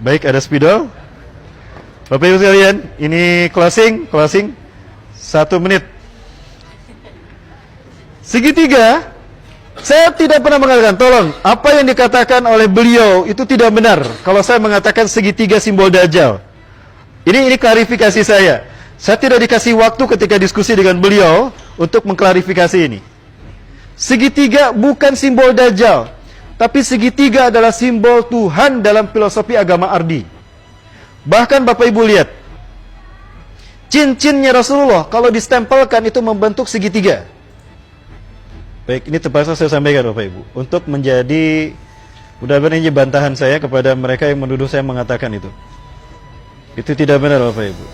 Baik, ada spidol. Bapak Ibu sekalian, ini closing 1 menit. Segitiga, saya tidak pernah mengatakan, tolong, apa yang dikatakan oleh beliau itu tidak benar. Kalau saya mengatakan segitiga simbol Dajjal. Ini klarifikasi saya. Saya tidak dikasih waktu ketika diskusi dengan beliau untuk mengklarifikasi ini. Segitiga bukan simbol Dajjal, tapi segitiga adalah simbol Tuhan dalam filosofi agama Ardi. Bahkan Bapak Ibu lihat, cincinnya Rasulullah kalau distempelkan itu membentuk segitiga. Baik, ini terpaksa saya sampaikan Bapak Ibu, untuk menjadi, mudah-mudahan ini bantahan saya kepada mereka yang menuduh saya mengatakan itu. Itu tidak benar Bapak Ibu.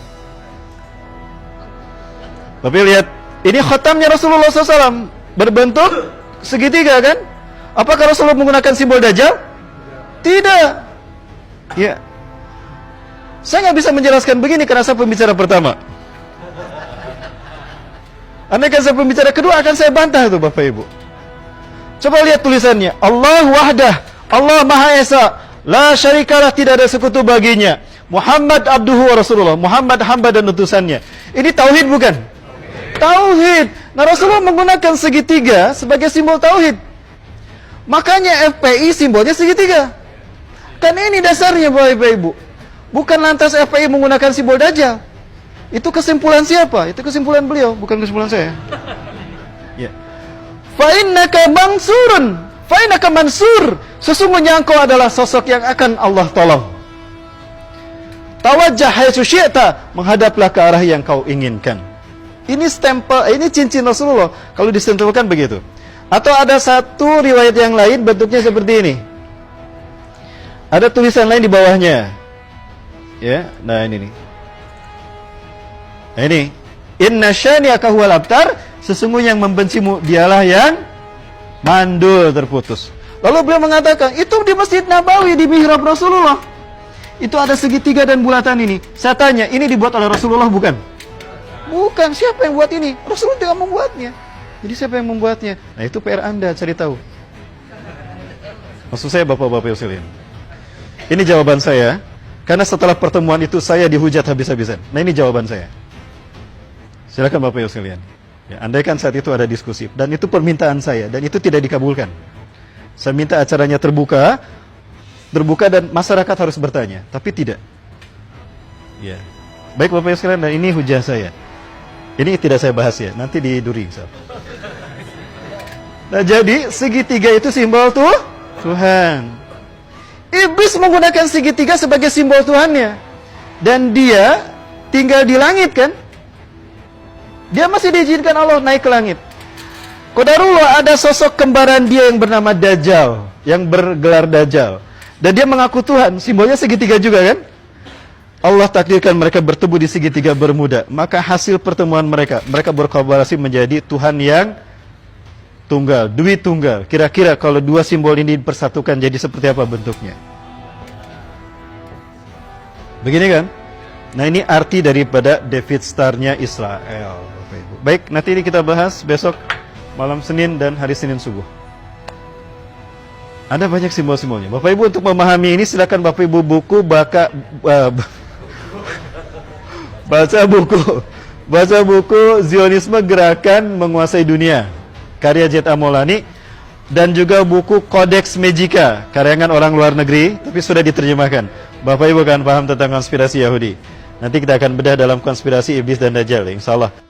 Bapak Ibu lihat, ini khatamnya Rasulullah SAW berbentuk segitiga kan? Apakah Rasulullah menggunakan simbol Dajjal? Tidak. Ya. Saya nggak bisa menjelaskan begini karena saya pembicara pertama. Andaikan saya pembicara kedua akan saya bantah itu Bapak Ibu. Coba lihat tulisannya. Allah wahdah, Allah Maha Esa, la syarikalah, tidak ada sekutu baginya. Muhammad abduhu wa rasulullah, Muhammad hamba dan utusannya. Ini tauhid bukan? Tauhid. Nah, Rasulullah menggunakan segitiga sebagai simbol tauhid. Makanya FPI simbolnya segitiga. Kan ini dasarnya Bapak Ibu. Bukan lantas FPI menggunakan simbol Dajjal. Itu kesimpulan siapa? Itu kesimpulan beliau, bukan kesimpulan saya. Ya. Fa innaka mansurun, fa innaka mansur. Sesungguhnya engkau adalah sosok yang akan Allah tolong. Tawajjah haitsu syi'ta, menghadaplah ke arah yang kau inginkan. Ini stempel, ini cincin Rasulullah kalau distempelkan begitu. Atau ada satu riwayat yang lain bentuknya seperti ini. Ada tulisan lain di bawahnya. Ya, nah ini nih. Nah ini, inna syani'aka huwal abtar, sesungguhnya yang membencimu dialah yang mandul terputus. Lalu beliau mengatakan, itu di Masjid Nabawi di mihrab Rasulullah. Itu ada segitiga dan bulatan ini. Saya tanya, ini dibuat oleh Rasulullah bukan? Bukan, siapa yang buat ini? Rasulullah tidak membuatnya. Jadi siapa yang membuatnya? Nah itu PR Anda cari tahu. Maksud saya Bapak-Bapak sekalian. Ini jawaban saya, karena setelah pertemuan itu saya dihujat habis-habisan. Nah ini jawaban saya. Silakan Bapak Ibu sekalian. Ya, andaikan saat itu ada diskusi dan itu permintaan saya dan itu tidak dikabulkan. Saya minta acaranya terbuka dan masyarakat harus bertanya, tapi tidak. Ya. Baik Bapak Ibu sekalian, dan ini hujah saya. Ini tidak saya bahas ya, nanti di duri. Nah, jadi segitiga itu simbol Tuhan. Iblis menggunakan segitiga sebagai simbol Tuhannya. Dan dia tinggal di langit kan? Dia masih diizinkan Allah naik ke langit. Qadarullah ada sosok kembaran dia yang bernama Dajjal, yang bergelar Dajjal. Dan dia mengaku Tuhan, simbolnya segitiga juga kan? Allah takdirkan mereka bertemu di segitiga Bermuda. Maka hasil pertemuan mereka berkolaborasi menjadi Tuhan yang tunggal, Dwi Tunggal. Kira-kira kalau dua simbol ini dipersatukan jadi seperti apa bentuknya? Begini kan? Nah ini arti daripada David Star-nya Israel. Baik, nanti ini kita bahas besok malam Senin dan hari Senin subuh. Ada banyak simbol-simbolnya. Bapak Ibu untuk memahami ini silakan Bapak Ibu baca buku Zionisme Gerakan Menguasai Dunia karya Z.A. Maulani, dan juga buku Codex Magica karangan orang luar negeri tapi sudah diterjemahkan. Bapak Ibu kan paham tentang konspirasi Yahudi. Nanti kita akan bedah dalam konspirasi iblis dan Dajjal insyaallah.